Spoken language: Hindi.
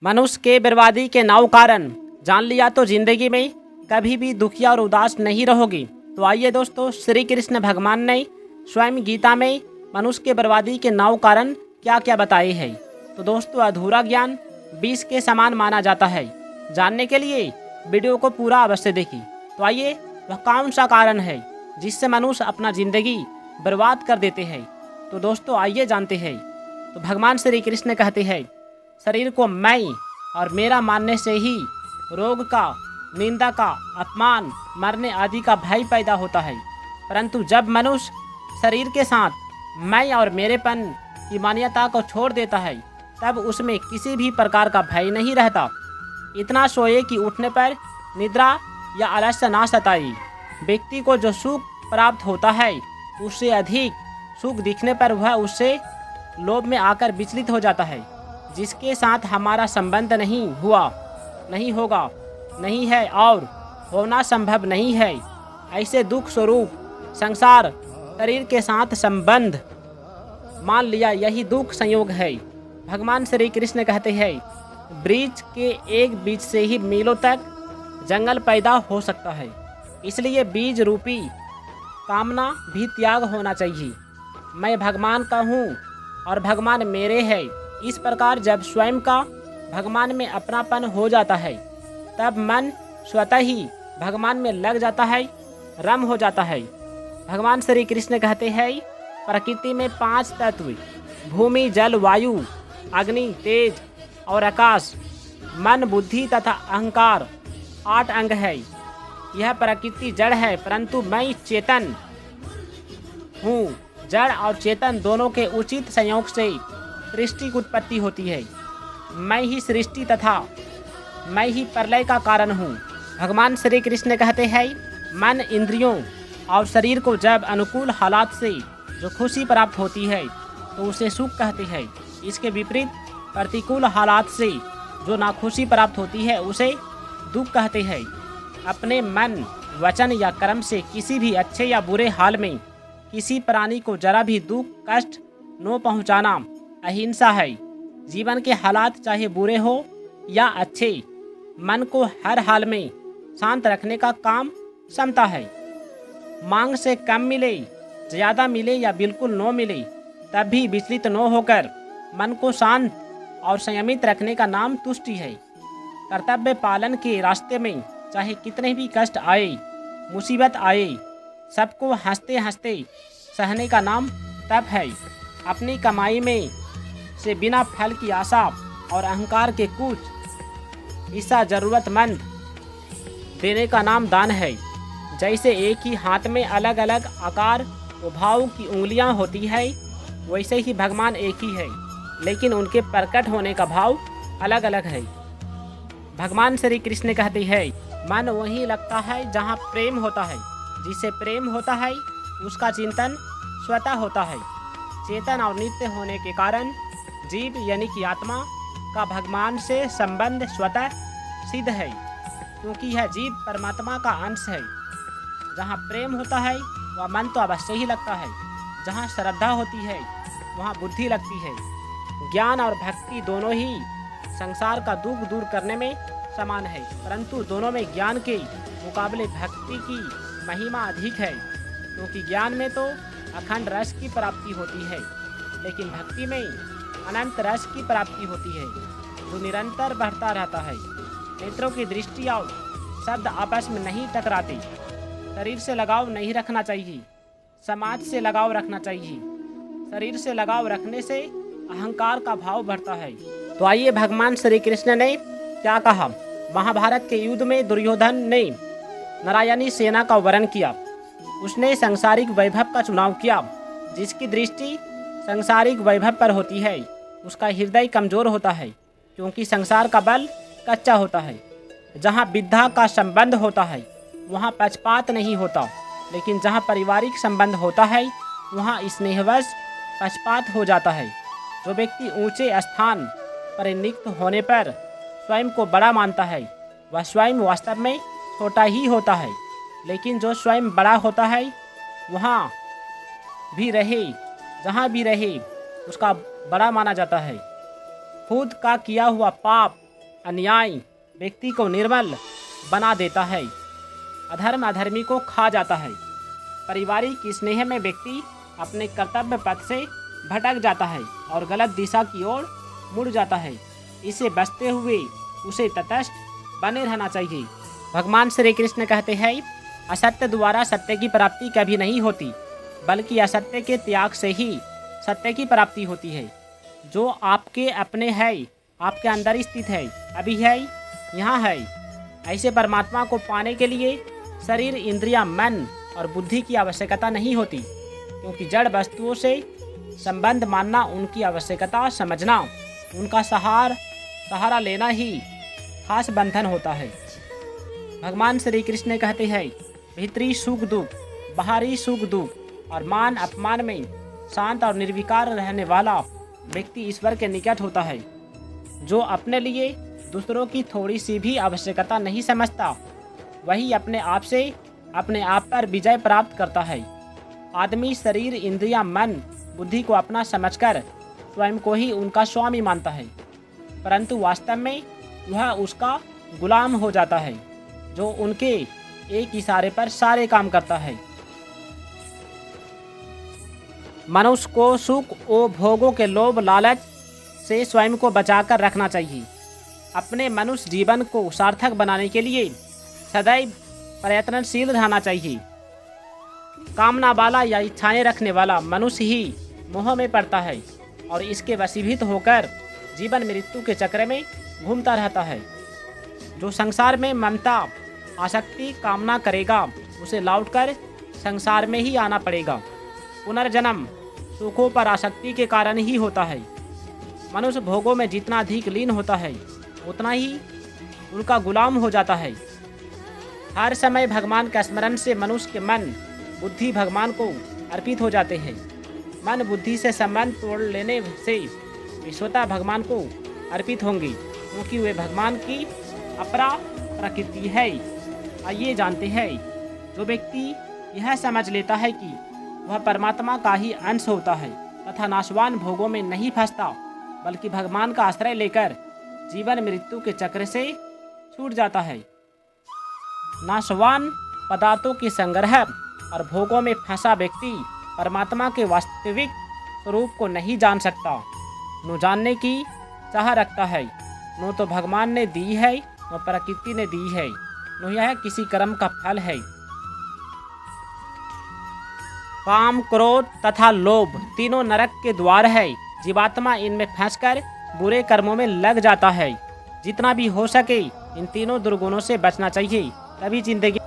मनुष्य के बर्बादी के 9 कारण जान लिया तो जिंदगी में कभी भी दुखी और उदास नहीं रहोगी। तो आइए दोस्तों, श्री कृष्ण भगवान ने स्वयं गीता में मनुष्य के बर्बादी के 9 कारण क्या क्या बताए हैं। तो दोस्तों, अधूरा ज्ञान विष के समान माना जाता है। जानने के लिए वीडियो को पूरा अवश्य देखिए। तो आइए, वह कौन सा कारण है जिससे मनुष्य अपना जिंदगी बर्बाद कर देते हैं। तो दोस्तों आइए जानते हैं। तो भगवान श्री कृष्ण कहते हैं, शरीर को मैं और मेरा मानने से ही रोग का, निंदा का, अपमान, मरने आदि का भय पैदा होता है। परंतु जब मनुष्य शरीर के साथ मैं और मेरेपन की मान्यता को छोड़ देता है, तब उसमें किसी भी प्रकार का भय नहीं रहता। इतना सोए कि उठने पर निद्रा या आलस्य ना सताए। व्यक्ति को जो सुख प्राप्त होता है, उससे अधिक सुख दिखने पर वह उससे लोभ में आकर विचलित हो जाता है। जिसके साथ हमारा संबंध नहीं हुआ, नहीं होगा, नहीं है और होना संभव नहीं है, ऐसे दुख स्वरूप संसार शरीर के साथ संबंध मान लिया, यही दुख संयोग है। भगवान श्री कृष्ण कहते हैं, वृक्ष के एक बीज से ही मीलों तक जंगल पैदा हो सकता है। इसलिए बीज रूपी कामना भी त्याग होना चाहिए। मैं भगवान का हूँ और भगवान मेरे है। इस प्रकार जब स्वयं का भगवान में अपनापन हो जाता है, तब मन स्वतः ही भगवान में लग जाता है, रम हो जाता है। भगवान श्री कृष्ण कहते हैं, प्रकृति में 5 तत्व भूमि, जल, वायु, अग्नि, तेज और आकाश, मन, बुद्धि तथा अहंकार 8 अंग है। यह प्रकृति जड़ है, परंतु मैं चेतन हूँ। जड़ और चेतन दोनों के उचित संयोग से सृष्टि की उत्पत्ति होती है। मैं ही सृष्टि तथा मैं ही प्रलय का कारण हूँ। भगवान श्री कृष्ण कहते हैं, मन, इंद्रियों और शरीर को जब अनुकूल हालात से जो खुशी प्राप्त होती है, तो उसे सुख कहते हैं। इसके विपरीत प्रतिकूल हालात से जो नाखुशी प्राप्त होती है, उसे दुख कहते हैं। अपने मन, वचन या कर्म से किसी भी अच्छे या बुरे हाल में किसी प्राणी को जरा भी दुख, कष्ट न पहुंचाना अहिंसा है। जीवन के हालात चाहे बुरे हो या अच्छे, मन को हर हाल में शांत रखने का काम समता है। मांग से कम मिले, ज़्यादा मिले या बिल्कुल न मिले, तब भी विचलित न होकर मन को शांत और संयमित रखने का नाम तुष्टि है। कर्तव्य पालन के रास्ते में चाहे कितने भी कष्ट आए, मुसीबत आए, सबको हंसते हंसते सहने का नाम तप है। अपनी कमाई में से बिना फल की आशा और अहंकार के कुछ हिस्सा जरूरतमंद देने का नाम दान है। जैसे एक ही हाथ में अलग अलग आकार व भाव की उंगलियां होती है, वैसे ही भगवान एक ही है, लेकिन उनके प्रकट होने का भाव अलग अलग है। भगवान श्री कृष्ण कहते हैं, मन वहीं लगता है जहाँ प्रेम होता है। जिसे प्रेम होता है, उसका चिंतन स्वतः होता है। चेतन और नित्य होने के कारण जीव यानी कि आत्मा का भगवान से संबंध स्वतः सिद्ध है, क्योंकि यह जीव परमात्मा का अंश है। जहाँ प्रेम होता है, वह मन तो अवश्य ही लगता है। जहाँ श्रद्धा होती है, वहाँ बुद्धि लगती है। ज्ञान और भक्ति दोनों ही संसार का दुख दूर करने में समान है, परंतु दोनों में ज्ञान के मुकाबले भक्ति की महिमा अधिक है, क्योंकि ज्ञान में तो अखंड रस की प्राप्ति होती है, लेकिन भक्ति में अनंत रस की प्राप्ति होती है, जो निरंतर बढ़ता रहता है। नेत्रों की दृष्टि और शब्द आपस में नहीं टकराते। शरीर से लगाव नहीं रखना चाहिए, समाज से लगाव रखना चाहिए। शरीर से लगाव रखने से अहंकार का भाव बढ़ता है। तो आइए, भगवान श्री कृष्ण ने क्या कहा। महाभारत के युद्ध में दुर्योधन ने नारायणी सेना का वर्ण किया। उसने सांसारिक वैभव का चुनाव किया। जिसकी दृष्टि सांसारिक वैभव पर होती है, उसका हृदय कमजोर होता है, क्योंकि संसार का बल कच्चा होता है। जहाँ विद्या का संबंध होता है, वहाँ पक्षपात नहीं होता, लेकिन जहाँ पारिवारिक संबंध होता है, वहाँ स्नेहवश पक्षपात हो जाता है। जो व्यक्ति ऊंचे स्थान पर नियुक्त होने पर स्वयं को बड़ा मानता है, वह स्वयं वास्तव में छोटा ही होता है। लेकिन जो स्वयं बड़ा होता है, वहाँ भी रहे, जहाँ भी रहे, उसका बड़ा माना जाता है। खुद का किया हुआ पाप अन्याय व्यक्ति को निर्बल बना देता है। अधर्म अधर्मी को खा जाता है। पारिवारिक स्नेह में व्यक्ति अपने कर्तव्य पथ से भटक जाता है और गलत दिशा की ओर मुड़ जाता है। इसे बचते हुए उसे तटस्थ बने रहना चाहिए। भगवान श्री कृष्ण कहते हैं, असत्य द्वारा सत्य की प्राप्ति कभी नहीं होती, बल्कि असत्य के त्याग से ही सत्य की प्राप्ति होती है। जो आपके अपने है, आपके अंदर स्थित है, अभी है, यहाँ है। ऐसे परमात्मा को पाने के लिए शरीर, इंद्रियां, मन और बुद्धि की आवश्यकता नहीं होती, क्योंकि जड़ वस्तुओं से संबंध मानना, उनकी आवश्यकता समझना, उनका सहारा लेना ही खास बंधन होता है। भगवान श्री कृष्ण कहते हैं, भीतरी सुख दुख, बाहरी सुख दुख और मान अपमान में शांत और निर्विकार रहने वाला व्यक्ति ईश्वर के निकट होता है। जो अपने लिए दूसरों की थोड़ी सी भी आवश्यकता नहीं समझता, वही अपने आप से अपने आप पर विजय प्राप्त करता है। आदमी शरीर, इंद्रियां, मन, बुद्धि को अपना समझकर स्वयं को ही उनका स्वामी मानता है, परंतु वास्तव में वह उसका गुलाम हो जाता है, जो उनके एक इशारे पर सारे काम करता है। मनुष्य को सुख और भोगों के लोभ लालच से स्वयं को बचाकर रखना चाहिए। अपने मनुष्य जीवन को सार्थक बनाने के लिए सदैव प्रयत्नशील रहना चाहिए। कामना वाला या इच्छाएं रखने वाला मनुष्य ही मोह में पड़ता है और इसके वशीभूत होकर जीवन मृत्यु के चक्र में घूमता रहता है। जो संसार में ममता, आसक्ति, कामना करेगा, उसे लौटकर संसार में ही आना पड़ेगा। पुनर्जन्म सुखों पर आसक्ति के कारण ही होता है। मनुष्य भोगों में जितना अधिक लीन होता है, उतना ही उनका गुलाम हो जाता है। हर समय भगवान का स्मरण से मनुष्य के मन, बुद्धि भगवान को अर्पित हो जाते हैं। मन बुद्धि से संबंध तोड़ लेने से वे स्वतः भगवान को अर्पित होंगे, क्योंकि वे भगवान की अपरा प्रकृति है। आइए जानते हैं, जो व्यक्ति यह समझ लेता है कि वह परमात्मा का ही अंश होता है तथा नाशवान भोगों में नहीं फंसता, बल्कि भगवान का आश्रय लेकर जीवन मृत्यु के चक्र से छूट जाता है। नाशवान पदार्थों की संग्रह और भोगों में फंसा व्यक्ति परमात्मा के वास्तविक स्वरूप को नहीं जान सकता। न जानने की चाह रखता है, न तो भगवान ने दी है, न प्रकृति ने दी है, न यह किसी कर्म का फल है। काम, क्रोध तथा लोभ तीनों नरक के द्वार है। जीवात्मा इनमें फंसकर बुरे कर्मों में लग जाता है। जितना भी हो सके इन तीनों दुर्गुणों से बचना चाहिए, तभी जिंदगी